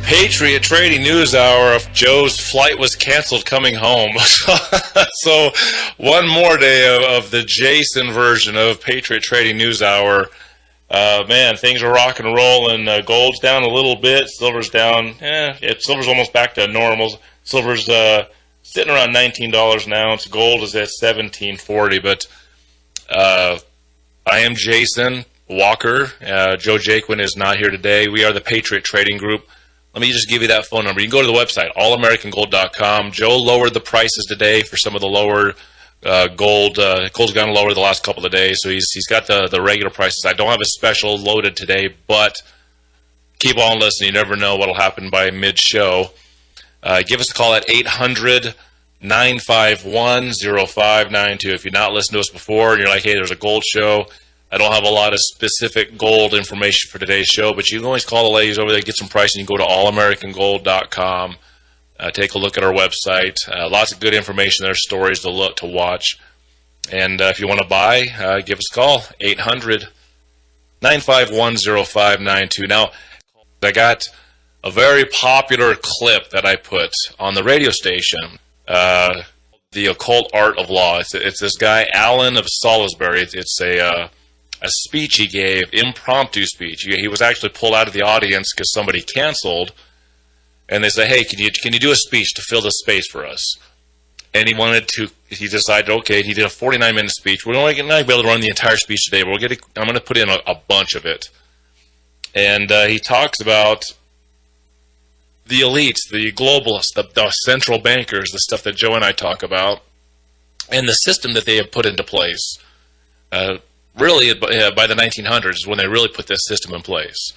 Patriot Radio News Hour. Joe's flight was canceled coming home. So one more day of the Jason version of Patriot Radio News Hour. Man, things are rock and rolling. Gold's down a little bit. Silver's down. Silver's almost back to normal. Silver's sitting around $19 an ounce. Gold is at $17.40. But I am Jason Walker. Joe Jaquint is not here today. We are the Patriot Trading Group. Let me just give you that phone number. You can go to the website, allamericangold.com. Joe lowered the prices today for some of the lower gold. Gold's gone lower the last couple of days, so he's got the regular prices. I don't have a special loaded today, but keep on listening. You never know what will happen by mid-show. Give us a call at 800-951-0592. If you've not listened to us before and you're like, hey, there's a gold show, I don't have a lot of specific gold information for today's show, but you can always call the ladies over there, get some pricing. You can go to allamericangold.com. Take a look at our website. Lots of good information there, stories to look, to watch. And if you want to buy, give us a call, 800-951-0592. Now, I got a very popular clip that I put on the radio station, The Occult Art of Law. It's this guy, Alan of Salisbury. It's a speech he gave, impromptu speech. He was actually pulled out of the audience because somebody canceled. And they say, hey, can you do a speech to fill the space for us? And he decided, okay, he did a 49-minute speech. We're not going to be able to run the entire speech today, but I'm going to put in a bunch of it. And he talks about the elites, the globalists, the central bankers, the stuff that Joe and I talk about, and the system that they have put into place. Really, by the 1900s is when they really put this system in place.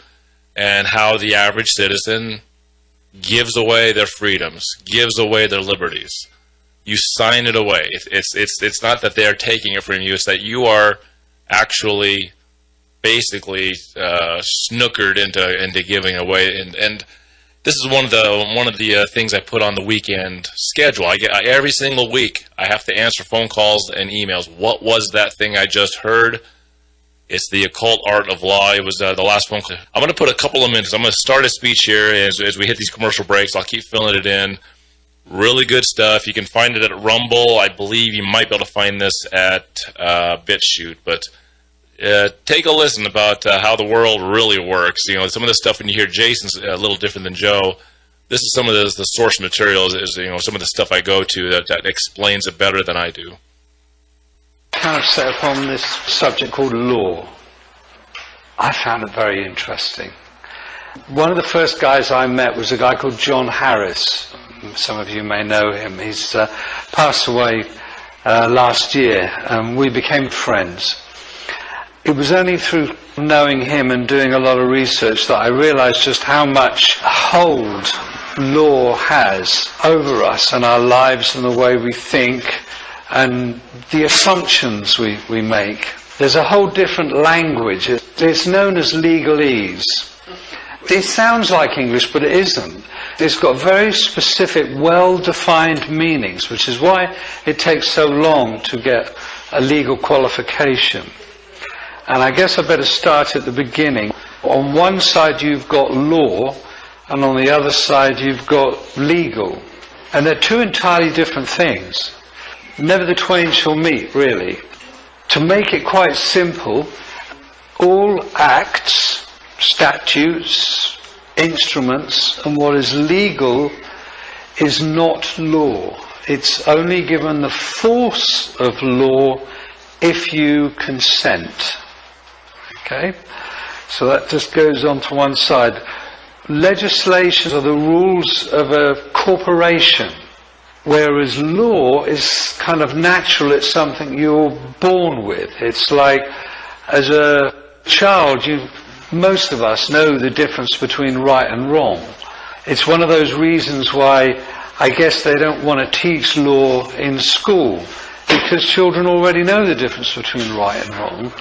And how the average citizen gives away their freedoms, gives away their liberties. You sign it away. It's not that they're taking it from you. It's that you are actually basically snookered into giving away. And this is one of the things I put on the weekend schedule. Every single week I have to answer phone calls and emails. What was that thing I just heard? It's The Occult Art of Law. It was the last phone call. I'm going to put a couple of minutes. I'm going to start a speech here as we hit these commercial breaks. I'll keep filling it in. Really good stuff. You can find it at Rumble. I believe you might be able to find this at BitChute. But take a listen about how the world really works. You know, some of the stuff when you hear Jason's a little different than Joe. This is some of the source material. Is some of the stuff I go to that explains it better than I do. Kind of set upon this subject called law. I found it very interesting. One of the first guys I met was a guy called John Harris. Some of you may know him. He's passed away last year, and we became friends. It was only through knowing him and doing a lot of research that I realized just how much hold law has over us and our lives and the way we think and the assumptions we make. There's a whole different language. It's known as legalese. It sounds like English, but it isn't. It's got very specific, well-defined meanings, which is why it takes so long to get a legal qualification. And I guess I better start at the beginning. On one side you've got law, and on the other side you've got legal. And they're two entirely different things. Never the twain shall meet, really. To make it quite simple, all acts, statutes, instruments, and what is legal is not law. It's only given the force of law if you consent. Okay? So that just goes on to one side. Legislation are the rules of a corporation. Whereas law is kind of natural, it's something you're born with. It's like, as a child, most of us know the difference between right and wrong. It's one of those reasons why I guess they don't want to teach law in school, because children already know the difference between right and wrong.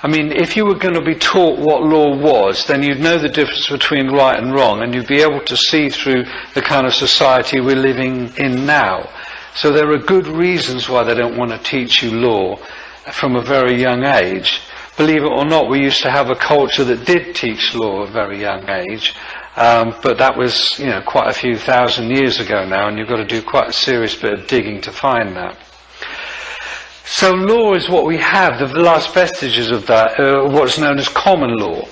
I mean, if you were going to be taught what law was, then you'd know the difference between right and wrong, and you'd be able to see through the kind of society we're living in now. So there are good reasons why they don't want to teach you law from a very young age. Believe it or not, we used to have a culture that did teach law at a very young age, But that was, quite a few thousand years ago now, and you've got to do quite a serious bit of digging to find that. So law is what we have. The last vestiges of that are what's known as common law.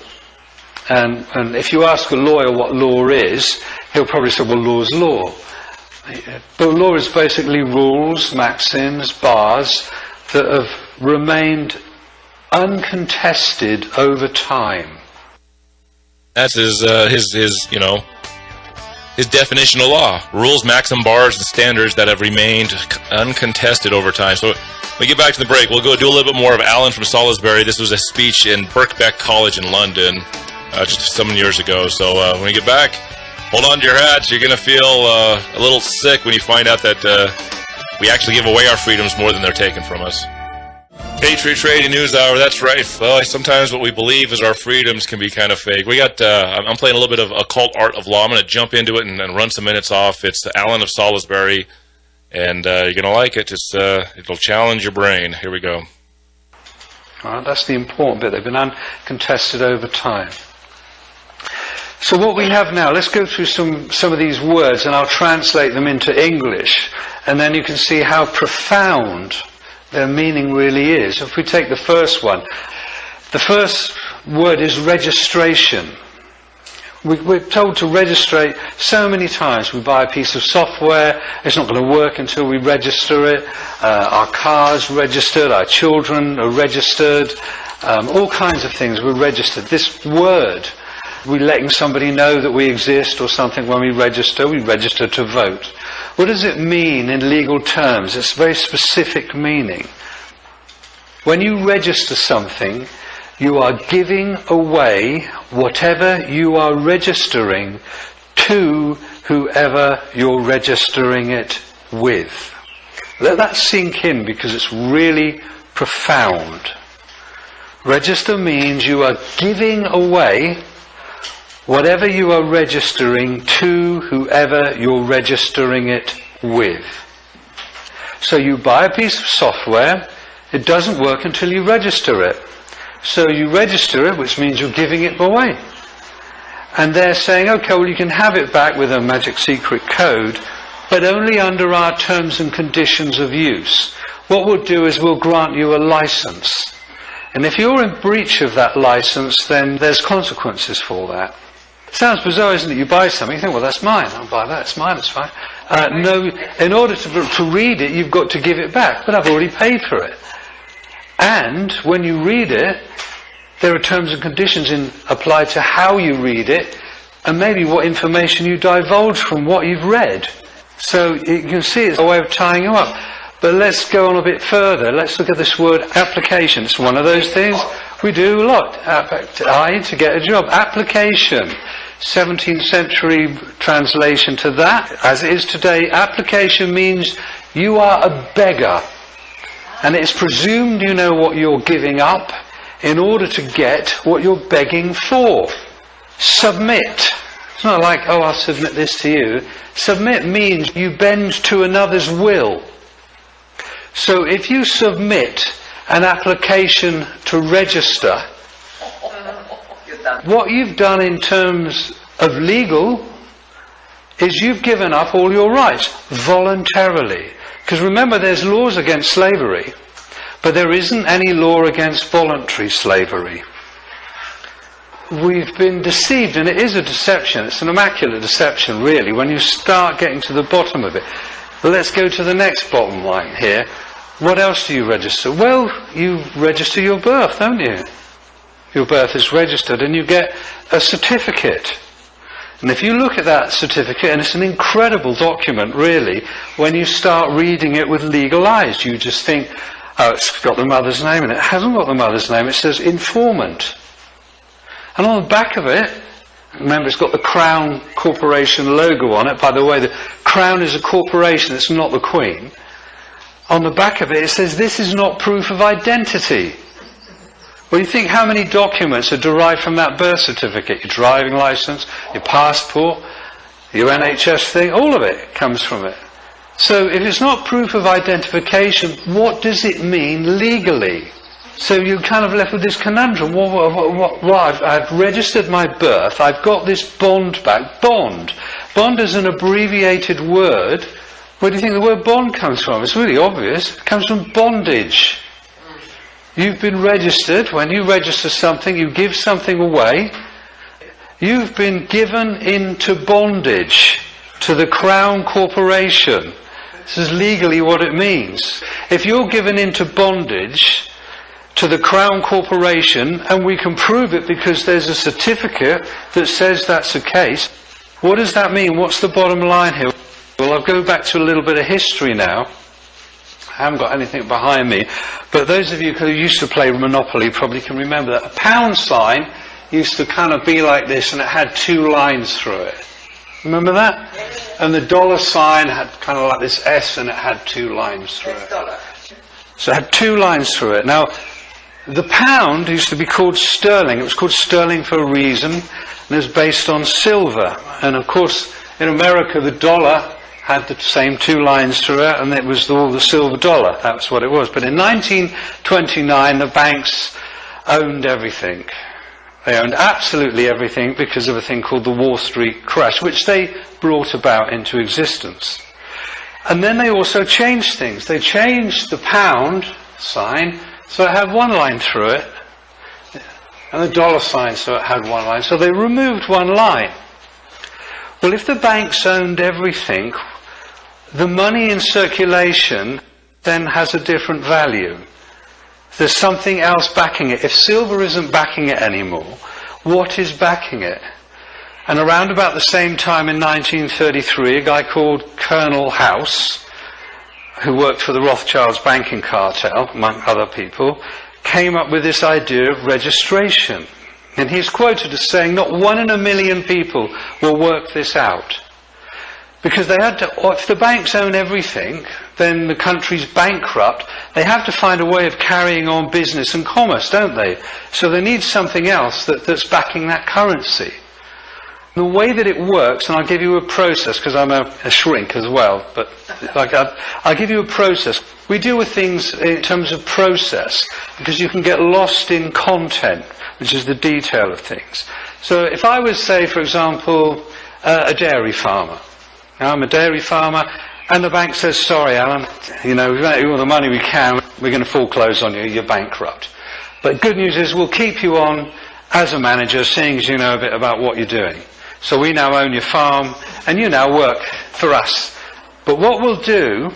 And if you ask a lawyer what law is, he'll probably say, well, law's law. But law is basically rules, maxims, bars that have remained uncontested over time. That's his definition of law. Rules, maxim, bars, and standards that have remained uncontested over time. So when we get back to the break, we'll go do a little bit more of Alan from Salisbury. This was a speech in Birkbeck College in London just some years ago. So when we get back, hold on to your hats. You're going to feel a little sick when you find out that we actually give away our freedoms more than they're taken from us. Patriot Radio News Hour, that's right. Well, sometimes what we believe is our freedoms can be kind of fake. We got, I'm playing a little bit of Occult Art of Law. I'm going to jump into it and run some minutes off. It's Alan of Salisbury, and you're going to like it. It'll challenge your brain. Here we go. All right, that's the important bit. They've been uncontested over time. So what we have now, let's go through some of these words, and I'll translate them into English, and then you can see how profound their meaning really is. If we take the first one, the first word is registration. We're told to register so many times. We buy a piece of software, it's not going to work until we register it. Our car's registered, our children are registered, all kinds of things we're registered. This word, we're letting somebody know that we exist or something when we register to vote. What does it mean in legal terms? It's a very specific meaning. When you register something, you are giving away whatever you are registering to whoever you're registering it with. Let that sink in because it's really profound. Register means you are giving away whatever you are registering to whoever you're registering it with. So you buy a piece of software, it doesn't work until you register it. So you register it, which means you're giving it away. And they're saying, okay, well you can have it back with a magic secret code, but only under our terms and conditions of use. What we'll do is we'll grant you a license. And if you're in breach of that license, then there's consequences for that. Sounds bizarre, isn't it? You buy something, you think, well, that's mine. I'll buy that. It's mine. It's fine. No, in order to read it, you've got to give it back. But I've already paid for it. And when you read it, there are terms and conditions applied to how you read it, and maybe what information you divulge from what you've read. So you can see it's a way of tying you up. But let's go on a bit further. Let's look at this word application. It's one of those things we do a lot. To get a job. Application. 17th century translation to that, as it is today, application means you are a beggar. And it's presumed you know what you're giving up in order to get what you're begging for. Submit. It's not like, oh, I'll submit this to you. Submit means you bend to another's will. So if you submit an application to register, what you've done in terms of legal is you've given up all your rights voluntarily. Because remember, there's laws against slavery, but there isn't any law against voluntary slavery. We've been deceived, and it is a deception. It's an immaculate deception, really, when you start getting to the bottom of it. But let's go to the next bottom line here. What else do you register? Well, you register your birth, don't you? Your birth is registered, and you get a certificate. And if you look at that certificate, and it's an incredible document, really, when you start reading it with legal eyes, you just think, oh, it's got the mother's name in it. It hasn't got the mother's name. It says informant. And on the back of it, remember, it's got the Crown Corporation logo on it. By the way, the Crown is a corporation. It's not the Queen. On the back of it, it says, this is not proof of identity. Well, you think how many documents are derived from that birth certificate? Your driving license, your passport, your NHS thing, all of it comes from it. So if it's not proof of identification, what does it mean legally? So you're kind of left with this conundrum. Well, I've registered my birth. I've got this bond back. Bond. Bond is an abbreviated word. Where do you think the word bond comes from? It's really obvious. It comes from bondage. You've been registered. When you register something, you give something away. You've been given into bondage to the Crown Corporation. This is legally what it means. If you're given into bondage to the Crown Corporation, and we can prove it because there's a certificate that says that's the case, what does that mean? What's the bottom line here? Well, I'll go back to a little bit of history now. I haven't got anything behind me, but those of you who used to play Monopoly probably can remember that a pound sign used to kind of be like this, and it had two lines through it. Remember that? And the dollar sign had kind of like this S, and it had two lines through it. So it had two lines through it. Now, the pound used to be called sterling. It was called sterling for a reason, and it was based on silver. And of course, in America, the dollar had the same two lines through it, and it was all the silver dollar. That's what it was. But in 1929, the banks owned everything. They owned absolutely everything because of a thing called the Wall Street crash, which they brought about into existence. And then they also changed things. They changed the pound sign so it had one line through it, and the dollar sign so it had one line. So they removed one line. Well, if the banks owned everything, the money in circulation then has a different value. There's something else backing it. If silver isn't backing it anymore, what is backing it? And around about the same time in 1933, a guy called Colonel House, who worked for the Rothschilds banking cartel, among other people, came up with this idea of registration. And he's quoted as saying, not 1 in a million people will work this out. Because they had to, if the banks own everything, then the country's bankrupt. They have to find a way of carrying on business and commerce, don't they? So they need something else that's backing that currency. The way that it works, and I'll give you a process, because I'm a shrink as well, but I'll give you a process. We deal with things in terms of process, because you can get lost in content, which is the detail of things. So if I was, say, for example, a dairy farmer. Now, I'm a dairy farmer, and the bank says, sorry, Alan, we've got all the money we can, we're going to foreclose on you, you're bankrupt. But good news is we'll keep you on as a manager, seeing as you know a bit about what you're doing. So we now own your farm, and you now work for us. But what we'll do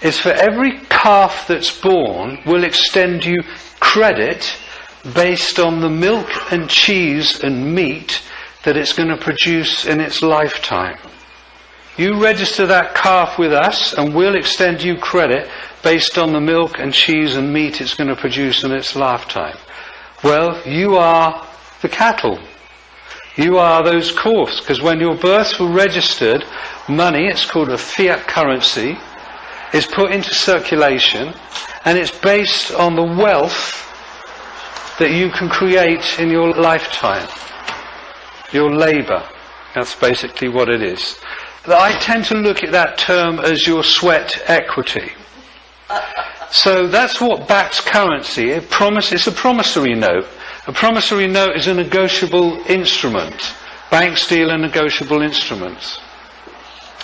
is for every calf that's born, we'll extend you credit based on the milk and cheese and meat that it's going to produce in its lifetime. You register that calf with us, and we'll extend you credit based on the milk and cheese and meat it's going to produce in its lifetime. Well, you are the cattle. You are those calves, because when your births were registered, money, it's called a fiat currency, is put into circulation, and it's based on the wealth that you can create in your lifetime. Your labour. That's basically what it is. I tend to look at that term as your sweat equity. So that's what backs currency. It's a promissory note. A promissory note is a negotiable instrument. Banks deal in negotiable instruments.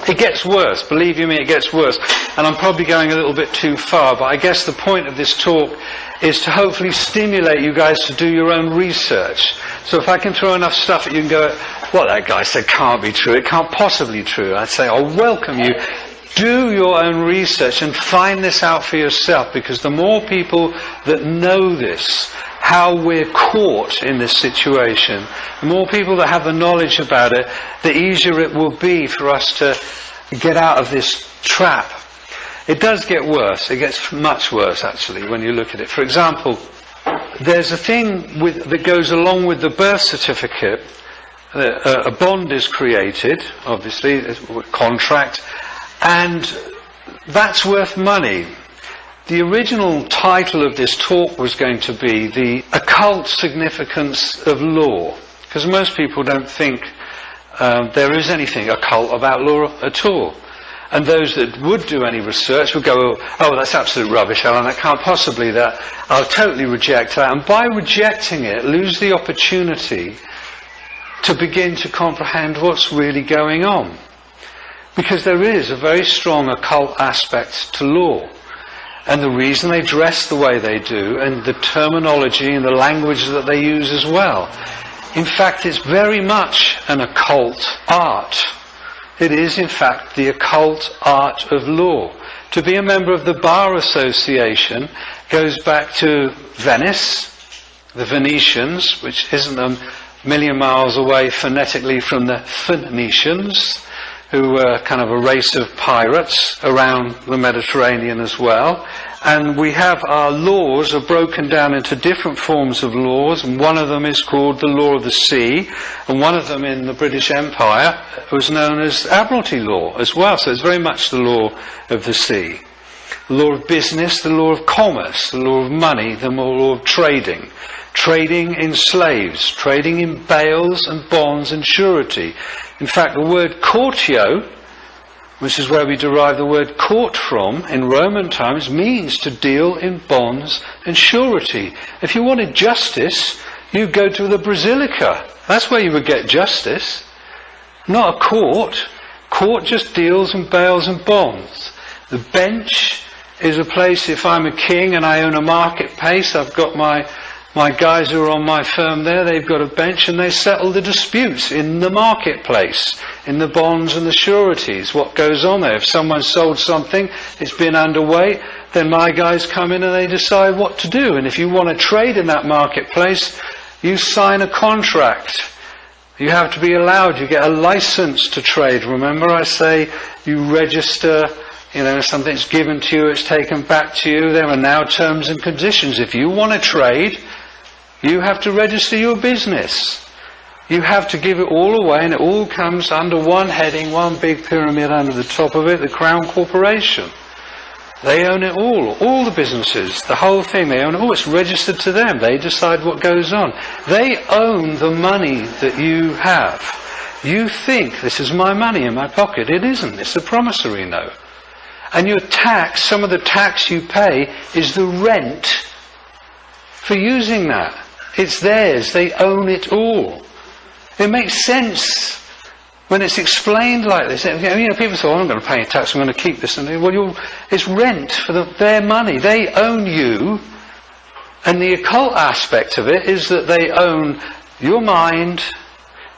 It gets worse, believe you me, it gets worse. And I'm probably going a little bit too far, but I guess the point of this talk is to hopefully stimulate you guys to do your own research. So if I can throw enough stuff at you and go, what that guy said can't be true, it can't possibly be true, I'd say, I'll welcome you. Do your own research and find this out for yourself, because the more people that know this, how we're caught in this situation, the more people that have the knowledge about it, the easier it will be for us to get out of this trap. It does get worse. It gets much worse, actually, when you look at it. For example, there's a thing that goes along with the birth certificate. A bond is created, obviously, a contract, and that's worth money. The original title of this talk was going to be the occult significance of law, because most people don't think there is anything occult about law at all. And those that would do any research would go, oh, that's absolute rubbish, Alan, that can't possibly, that I'll totally reject that. And by rejecting it, lose the opportunity to begin to comprehend what's really going on. Because there is a very strong occult aspect to law. And the reason they dress the way they do, and the terminology and the language that they use as well. In fact, it's very much an occult art. It is, in fact, the occult art of law. To be a member of the Bar Association goes back to Venice, the Venetians, which isn't a million miles away phonetically from the Phoenicians, who were kind of a race of pirates around the Mediterranean as well. And we have our laws are broken down into different forms of laws, and one of them is called the law of the sea, and one of them in the British Empire was known as Admiralty law as well, so it's very much the law of the sea. The law of business, the law of commerce, the law of money, the law of trading. Trading in slaves, trading in bales and bonds and surety. In fact, the word courtio, which is where we derive the word court from in Roman times, means to deal in bonds and surety. If you wanted justice, you go to the basilica. That's where you would get justice. Not a court. Court just deals in bales and bonds. The bench is a place, if I'm a king and I own a marketplace, I've got my guys who are on my firm there, they've got a bench and they settle the disputes in the marketplace, in the bonds and the sureties, what goes on there. If someone sold something, it's been underweight, then my guys come in and they decide what to do. And if you want to trade in that marketplace, you sign a contract. You have to be allowed, you get a license to trade. Remember I say you register, something's given to you, it's taken back to you. There are now terms and conditions. If you want to trade, you have to register your business. You have to give it all away, and it all comes under one heading, one big pyramid under the top of it, the Crown Corporation. They own it all the businesses, the whole thing, they own it all. It's registered to them. They decide what goes on. They own the money that you have. You think, this is my money in my pocket. It isn't. It's a promissory note. And your tax, some of the tax you pay, is the rent for using that. It's theirs. They own it all. It makes sense when it's explained like this. People say, I'm going to pay a tax, I'm going to keep this. And it's rent for their money. They own you. And the occult aspect of it is that they own your mind,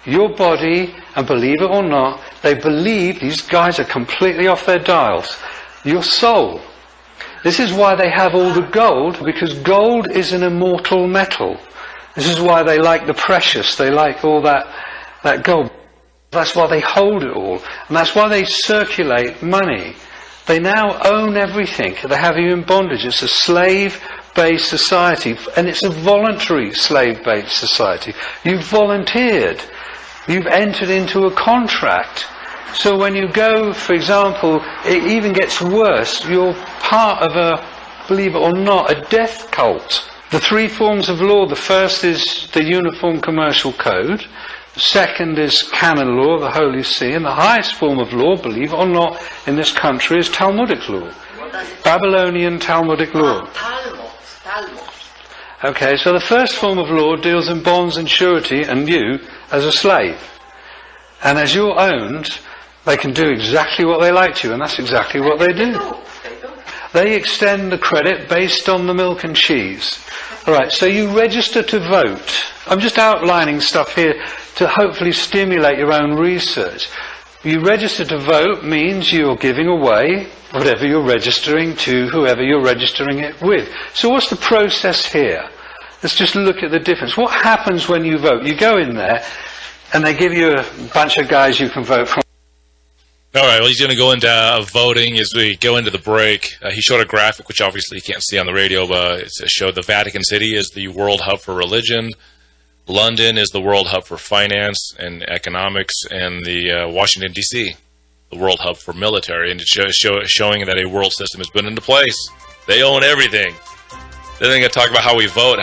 your body, and believe it or not, they believe these guys are completely off their dials. Your soul. This is why they have all the gold, because gold is an immortal metal. This is why they like the precious, they like all that gold. That's why they hold it all. And that's why they circulate money. They now own everything. They have you in bondage. It's a slave-based society, and it's a voluntary slave-based society. You've volunteered. You've entered into a contract. So when you go, for example, it even gets worse. You're part of a, believe it or not, a death cult. The three forms of law, the first is the Uniform Commercial Code. The second is canon law, the Holy See. And the highest form of law, believe it or not, in this country is Talmudic law. Babylonian Talmudic law. Talmud. Okay, so the first form of law deals in bonds and surety and you as a slave. And as you're owned, they can do exactly what they like to you, and that's exactly what they do. They extend the credit based on the milk and cheese. Alright, so you register to vote. I'm just outlining stuff here to hopefully stimulate your own research. You register to vote means you're giving away whatever you're registering to whoever you're registering it with. So what's the process here? Let's just look at the difference. What happens when you vote? You go in there and they give you a bunch of guys you can vote from. All right, well, he's going to go into voting as we go into the break. He showed a graphic, which obviously you can't see on the radio, but it showed the Vatican City is the world hub for religion. London is the world hub for finance and economics, and the Washington, D.C., the world hub for military. And it's showing that a world system has been into place. They own everything. Then they're going to talk about how we vote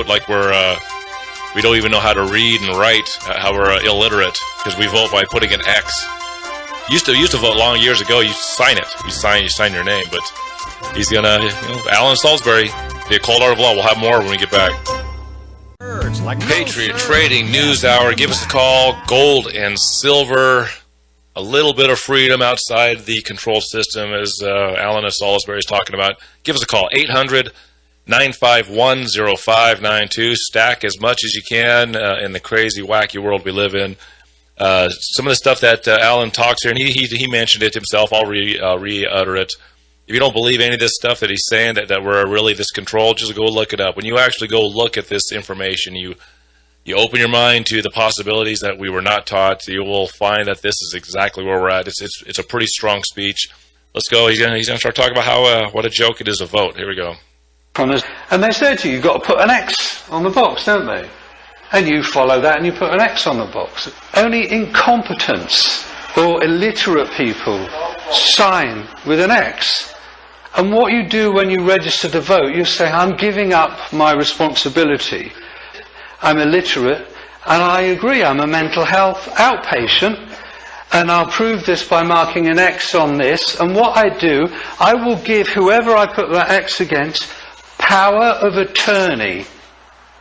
like we don't even know how to read and write, how we're illiterate, because we vote by putting an X. Used to vote long years ago. You sign it. You sign your name. But he's gonna, Alan Salisbury, the Cold Art of Law. We'll have more when we get back. Patriot Trading News Hour. Give us a call. Gold and silver. A little bit of freedom outside the control system, as Alan Salisbury is talking about. Give us a call. 800-951-0592. Stack as much as you can in the crazy, wacky world we live in. Some of the stuff that Alan talks here, and he mentioned it himself. I'll re-utter it. If you don't believe any of this stuff that he's saying, that we're really this controlled, just go look it up. When you actually go look at this information, you open your mind to the possibilities that we were not taught. You will find that this is exactly where we're at. It's a pretty strong speech. Let's go. He's gonna start talking about how what a joke it is to vote. Here we go. And they say to you, you've got to put an X on the box, don't they? And you follow that and you put an X on the box. Only incompetents or illiterate people sign with an X. And what you do when you register to vote, you say, I'm giving up my responsibility. I'm illiterate, and I agree, I'm a mental health outpatient, and I'll prove this by marking an X on this. And what I do, I will give whoever I put that X against power of attorney.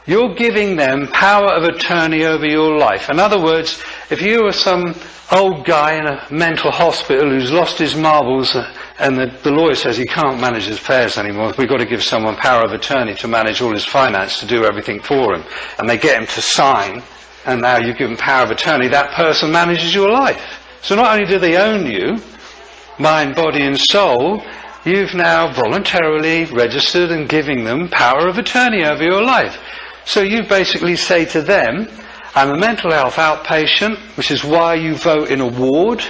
You're giving them power of attorney over your life. In other words, if you were some old guy in a mental hospital who's lost his marbles and the lawyer says he can't manage his affairs anymore, we've got to give someone power of attorney to manage all his finance, to do everything for him, and they get him to sign, and now you give him power of attorney, that person manages your life. So not only do they own you, mind, body and soul, you've now voluntarily registered and giving them power of attorney over your life. So you basically say to them, I'm a mental health outpatient, which is why you vote in a ward,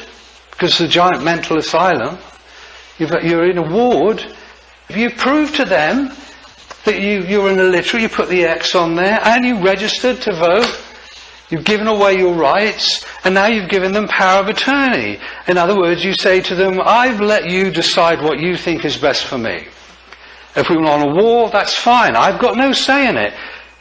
because it's a giant mental asylum. You're in a ward. If you prove to them that you're an illiterate, you put the X on there, and you registered to vote, you've given away your rights, and now you've given them power of attorney. In other words, you say to them, I've let you decide what you think is best for me. If we were on a war, that's fine. I've got no say in it.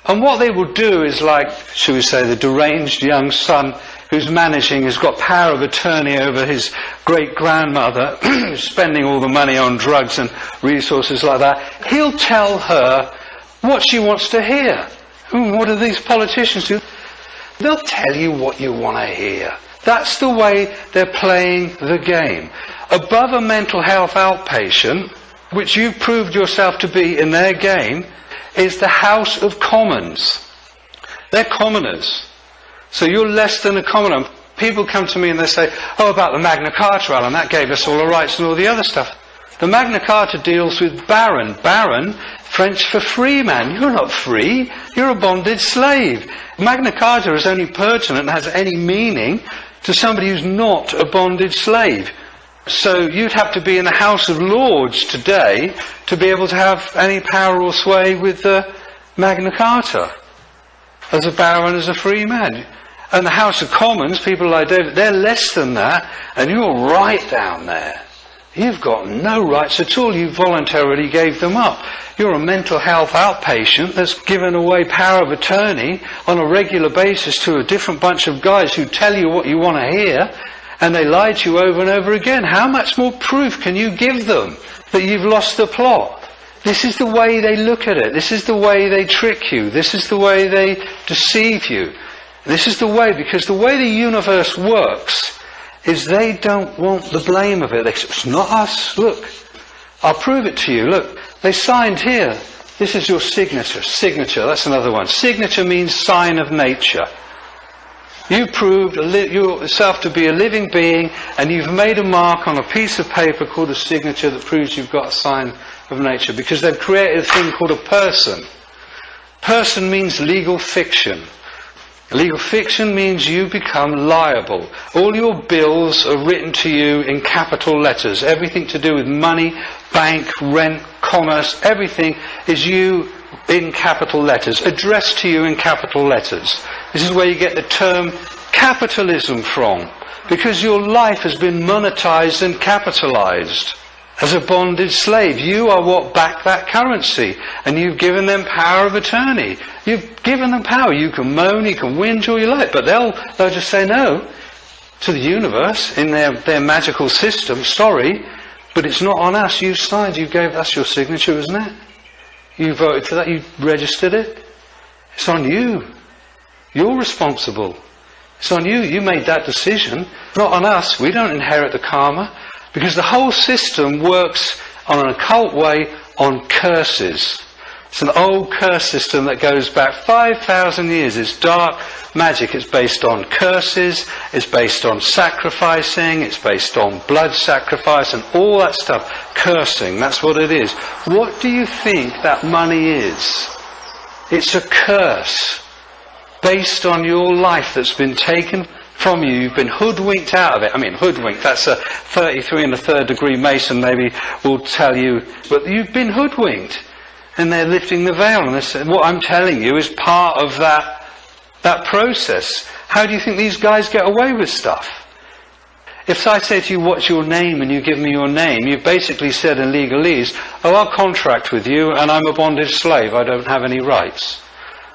And what they will do is, like, shall we say, the deranged young son who's managing, has got power of attorney over his great-grandmother, who's spending all the money on drugs and resources like that. He'll tell her what she wants to hear. What do these politicians do? They'll tell you what you want to hear. That's the way they're playing the game. Above a mental health outpatient, which you've proved yourself to be in their game, is the House of Commons. They're commoners. So you're less than a commoner. People come to me and they say, oh, about the Magna Carta, Alan, that gave us all the rights and all the other stuff. The Magna Carta deals with baron. Baron, French for free man. You're not free. You're a bonded slave. Magna Carta is only pertinent and has any meaning to somebody who's not a bonded slave. So you'd have to be in the House of Lords today to be able to have any power or sway with the Magna Carta as a baron, as a free man. And the House of Commons, people like David, they're less than that, and you're right down there. You've got no rights at all. You voluntarily gave them up. You're a mental health outpatient that's given away power of attorney on a regular basis to a different bunch of guys who tell you what you want to hear, and they lie to you over and over again. How much more proof can you give them that you've lost the plot? This is the way they look at it. This is the way they trick you. This is the way they deceive you. This is the way, because the way the universe works is they don't want the blame of it. They say, it's not us. Look, I'll prove it to you. Look, they signed here. This is your signature. Signature, that's another one. Signature means sign of nature. You proved yourself to be a living being, and you've made a mark on a piece of paper called a signature that proves you've got a sign of nature, because they've created a thing called a person. Person means legal fiction. Legal fiction means you become liable. All your bills are written to you in capital letters. Everything to do with money, bank, rent, commerce, everything is you in capital letters, addressed to you in capital letters. This is where you get the term capitalism from, because your life has been monetized and capitalized. As a bonded slave, you are what back that currency, and you've given them power of attorney. You've given them power. You can moan, you can whinge all you like, but they'll just say, no, to the universe in their magical system. Sorry, but it's not on us. You signed, you gave us your signature, isn't it? You voted for that, you registered it. It's on you. You're responsible. It's on you. You made that decision. Not on us. We don't inherit the karma. Because the whole system works on an occult way on curses. It's an old curse system that goes back 5,000 years. It's dark magic. It's based on curses. It's based on sacrificing. It's based on blood sacrifice and all that stuff. Cursing. That's what it is. What do you think that money is? It's a curse based on your life that's been taken from you. You've been hoodwinked out of it. I mean, hoodwinked, that's a 33 and a third degree Mason maybe will tell you. But you've been hoodwinked. And they're lifting the veil. And they say, what I'm telling you is part of that process. How do you think these guys get away with stuff? If I say to you, what's your name, and you give me your name, you've basically said in legalese, oh, I'll contract with you, and I'm a bondage slave. I don't have any rights.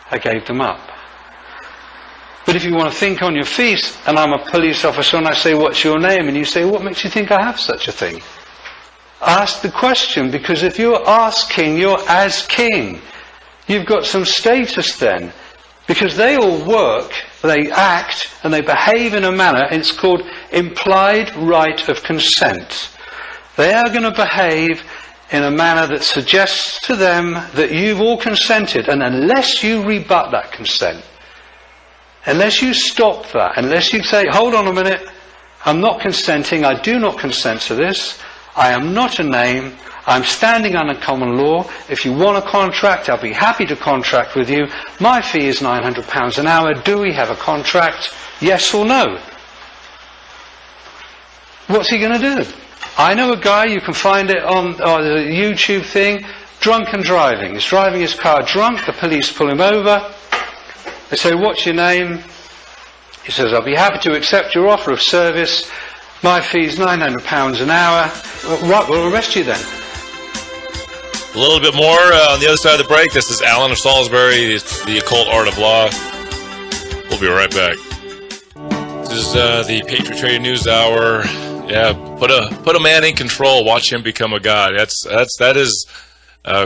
I gave them up. But if you want to think on your feet, and I'm a police officer, and I say, what's your name? And you say, what makes you think I have such a thing? Ask the question, because if you're asking, you're as king. You've got some status then. Because they all work, they act, and they behave in a manner, it's called implied right of consent. They are going to behave in a manner that suggests to them that you've all consented, and unless you rebut that consent, unless you stop that, unless you say, hold on a minute, I'm not consenting, I do not consent to this, I am not a name, I'm standing under common law, if you want a contract, I'll be happy to contract with you, my fee is £900 an hour, do we have a contract, yes or no? What's he going to do? I know a guy, you can find it on the YouTube thing, drunken driving. He's driving his car drunk, the police pull him over, they say, what's your name? He says, I'll be happy to accept your offer of service, my fee's £900 an hour. Right, we'll arrest you then. A little bit more on the other side of the break. This is Alan of Salisbury, the Occult Art of Law. We'll be right back. This is the Patriot Radio News Hour. Yeah, put a man in control. Watch him become a god. That is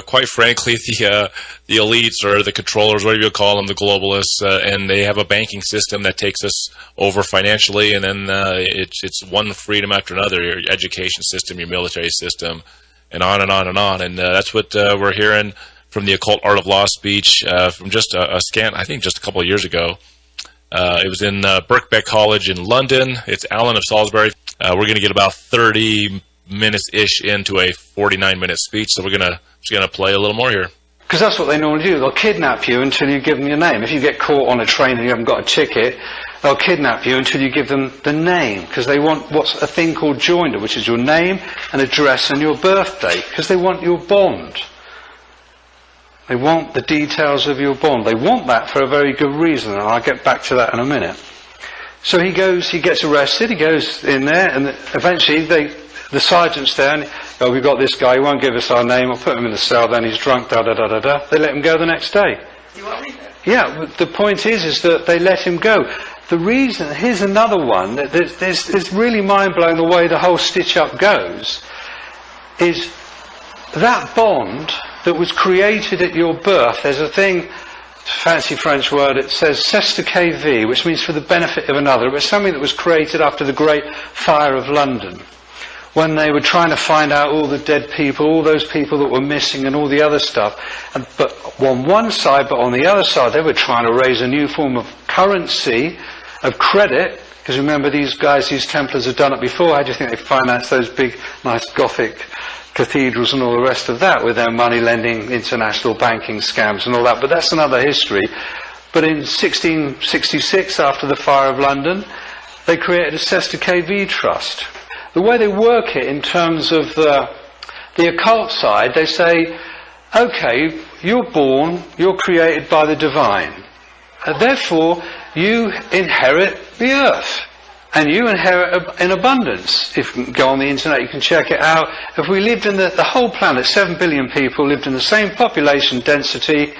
quite frankly the elites or the controllers, whatever you call them, the globalists, and they have a banking system that takes us over financially, and then it's one freedom after another. Your education system, your military system, and on and on and on. And that's what we're hearing from the Occult Art of Law speech from just a I think just a couple of years ago. It was in Birkbeck College in London. It's Alan of Salisbury. We're going to get about 30 minutes-ish into a 49-minute speech, so we're just going to play a little more here. Because that's what they normally do. They'll kidnap you until you give them your name. If you get caught on a train and you haven't got a ticket, they'll kidnap you until you give them the name. Because they want what's a thing called joinder, which is your name and address and your birth date. Because they want your bond. They want the details of your bond. They want that for a very good reason, and I'll get back to that in a minute. So he gets arrested, he goes in there, and eventually the sergeant's there, and we've got this guy, he won't give us our name, I'll put him in the cell, then he's drunk, da-da-da-da-da. They let him go the next day. You want me there? Yeah, the point is that they let him go. The reason, here's another one, it's really mind-blowing the way the whole stitch-up goes, is that bond that was created at your birth, there's a thing, fancy French word, it says c'est que vie, which means for the benefit of another. It was something that was created after the Great Fire of London, when they were trying to find out all the dead people, all those people that were missing and all the other stuff. But on one side, but on the other side, they were trying to raise a new form of currency, of credit, because remember these guys, these Templars have done it before. How do you think they financed those big, nice Gothic cathedrals and all the rest of that with their money lending, international banking scams and all that? But that's another history. But in 1666, after the Fire of London, they created a c'est que vie trust. The way they work it in terms of the occult side, they say, okay, you're born, you're created by the divine. Therefore, you inherit the earth. And you inherit in abundance. If you go on the internet, you can check it out. If we lived in the whole planet, 7 billion people lived in the same population density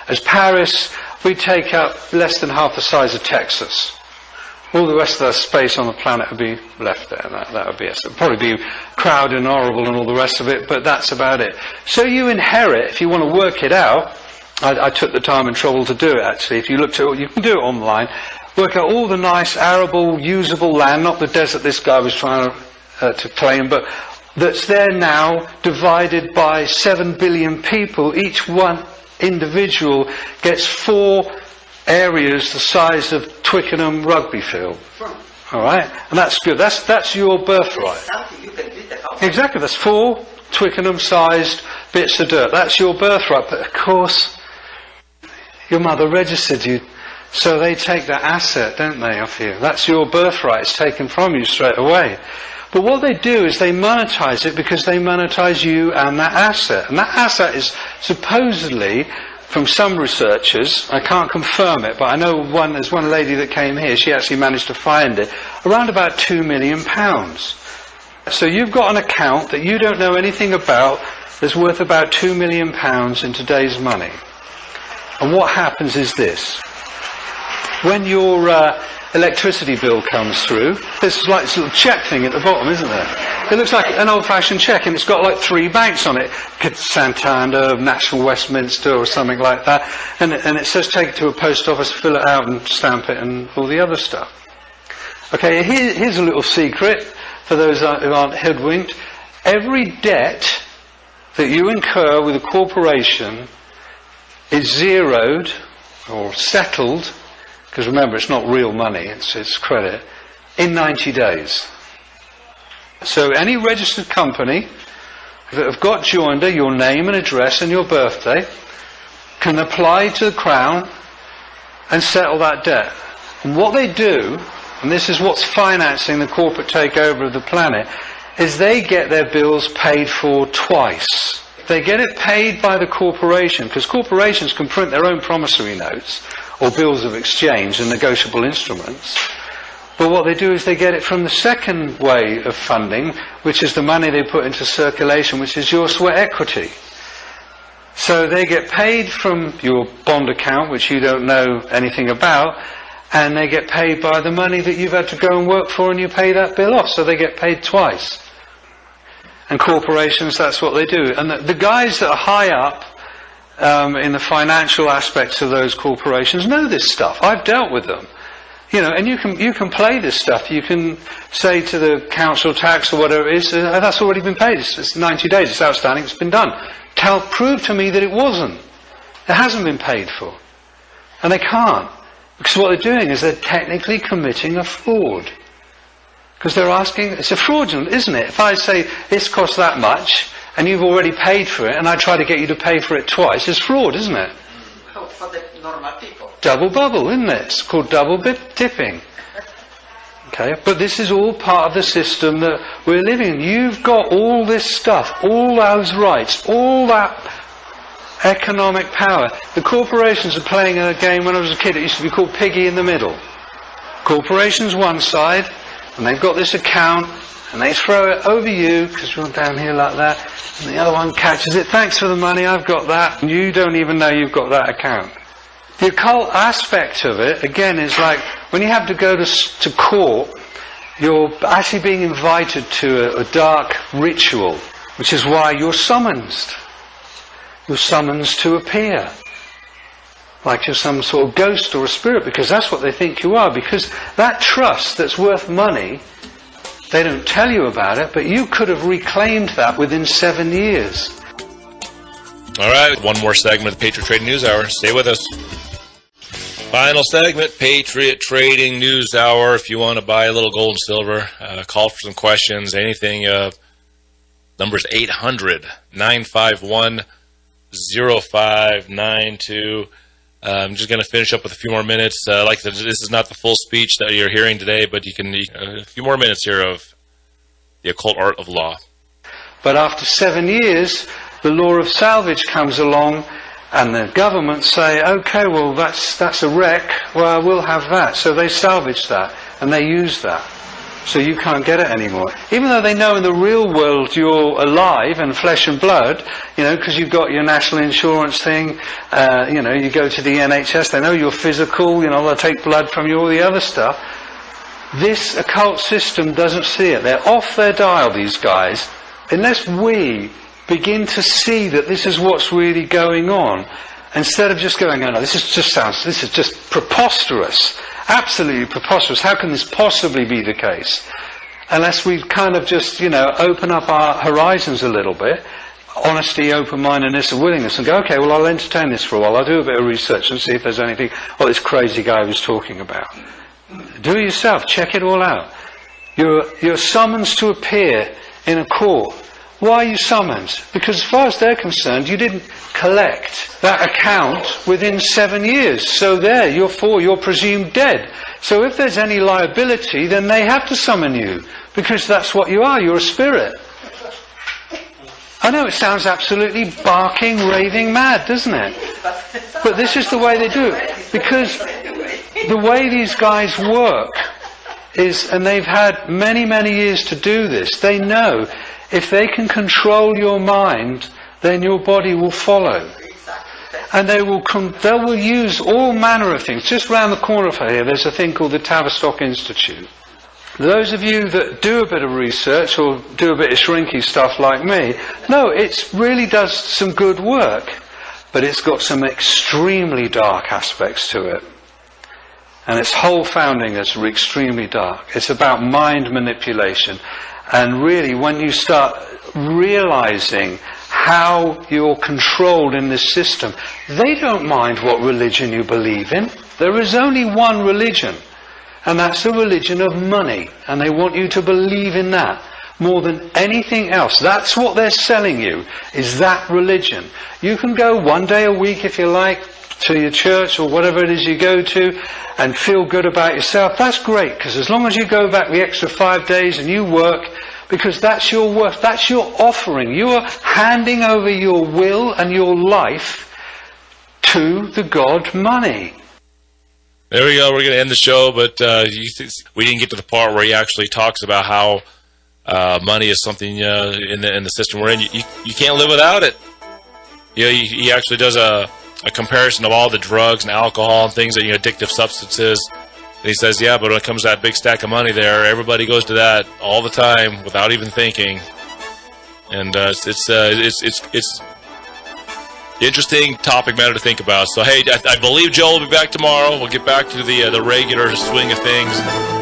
as Paris, we'd take up less than half the size of Texas. All the rest of the space on the planet would be left there. That would be it. It would probably be crowded and horrible and all the rest of it, but that's about it. So you inherit, if you want to work it out, I took the time and trouble to do it actually. If you looked at it, you can do it online. Work out all the nice arable, usable land, not the desert this guy was trying to claim, but that's there now, divided by 7 billion people. Each one individual gets 4 areas the size of Twickenham rugby field. All right, and that's good. That's your birthright. Exactly. That's 4 Twickenham-sized bits of dirt. That's your birthright. But of course, your mother registered you, so they take that asset, don't they, off you? That's your birthright. It's taken from you straight away. But what they do is they monetize it because they monetize you and that asset. And that asset is supposedly, from some researchers, I can't confirm it, but I know there's one lady that came here, she actually managed to find it, around about £2 million. So you've got an account that you don't know anything about that's worth about £2 million in today's money. And what happens is this. When your electricity bill comes through, there's like this little cheque thing at the bottom, isn't there? It looks like an old-fashioned cheque, and it's got like 3 banks on it. Santander, National Westminster, or something like that. And it says take it to a post office, fill it out and stamp it and all the other stuff. Okay, here's a little secret for those who aren't hoodwinked. Every debt that you incur with a corporation is zeroed or settled, because remember, it's not real money, it's credit, in 90 days. So any registered company that have got joinder, your name and address and your birthday, can apply to the Crown and settle that debt. And what they do, and this is what's financing the corporate takeover of the planet, is they get their bills paid for twice. They get it paid by the corporation, because corporations can print their own promissory notes or bills of exchange and negotiable instruments. But what they do is they get it from the second way of funding, which is the money they put into circulation, which is your sweat equity. So they get paid from your bond account, which you don't know anything about, and they get paid by the money that you've had to go and work for, and you pay that bill off. So they get paid twice. And corporations, that's what they do. And the guys that are high up in the financial aspects of those corporations know this stuff. I've dealt with them. You know, and you can play this stuff. You can say to the council tax or whatever it is, that's already been paid. It's 90 days. It's outstanding. It's been done. Prove to me that it wasn't. It hasn't been paid for. And they can't. Because what they're doing is they're technically committing a fraud. Because they're asking, it's a fraudulent, isn't it? If I say, this costs that much, and you've already paid for it, and I try to get you to pay for it twice, it's fraud, isn't it? For the normal people. Double bubble, isn't it? It's called double dipping. Okay, but this is all part of the system that we're living in. You've got all this stuff, all those rights, all that economic power. The corporations are playing a game. When I was a kid, it used to be called Piggy in the Middle. Corporations one side, and they've got this account, and they throw it over you, because you're down here like that, and the other one catches it. Thanks for the money, I've got that. And you don't even know you've got that account. The occult aspect of it, again, is like when you have to go to court, you're actually being invited to a dark ritual, which is why you're summoned. You're summoned to appear. Like you're some sort of ghost or a spirit, because that's what they think you are. Because that trust that's worth money, they don't tell you about it, but you could have reclaimed that within 7 years. All right, one more segment of the Patriot Radio News Hour. Stay with us. Final segment, Patriot Trading News Hour. If you want to buy a little gold and silver, call for some questions, anything. Number's 800-951-0592. I'm just going to finish up with a few more minutes. Like this is not the full speech that you're hearing today, but you can a few more minutes here of the occult art of law. But after 7 years, the law of salvage comes along, and the government say, okay, well, that's a wreck, well, we'll have that. So they salvage that, and they use that. So you can't get it anymore. Even though they know in the real world you're alive and flesh and blood, you know, because you've got your national insurance thing, you know, you go to the NHS, they know you're physical, you know, they'll take blood from you, all the other stuff. This occult system doesn't see it. They're off their dial, these guys. Unless we begin to see that this is what's really going on, instead of just going, oh no, this is just preposterous. Absolutely preposterous. How can this possibly be the case? Unless we kind of just, open up our horizons a little bit, honesty, open-mindedness and willingness, and go, okay, well, I'll entertain this for a while. I'll do a bit of research and see if there's anything what this crazy guy was talking about. Do it yourself. Check it all out. You're summoned to appear in a court. Why are you summoned? Because as far as they're concerned, you didn't collect that account within 7 years. So you're presumed dead. So if there's any liability, then they have to summon you, because that's what you are. You're a spirit. I know it sounds absolutely barking, raving mad, doesn't it? But this is the way they do it. Because the way these guys work is, and they've had many, many years to do this, they know if they can control your mind, then your body will follow. And they will use all manner of things. Just round the corner from here, there's a thing called the Tavistock Institute. Those of you that do a bit of research or do a bit of shrinky stuff like me, no, it really does some good work, but it's got some extremely dark aspects to it. And its whole founding is extremely dark. It's about mind manipulation. And really, when you start realizing how you're controlled in this system, they don't mind what religion you believe in. There is only one religion, and that's the religion of money. And they want you to believe in that more than anything else. That's what they're selling you, is that religion. You can go one day a week, if you like, to your church or whatever it is you go to and feel good about yourself. That's great, because as long as you go back the extra 5 days and you work, because that's your work, that's your offering. You are handing over your will and your life to the god money. There we go. We're going to end the show, but we didn't get to the part where he actually talks about how money is something in the system we're in. You can't live without it. He actually does a comparison of all the drugs and alcohol and things that addictive substances. And he says, yeah, but when it comes to that big stack of money there, everybody goes to that all the time without even thinking. And it's interesting topic matter to think about. So hey, I believe Joel will be back tomorrow. We'll get back to the regular swing of things.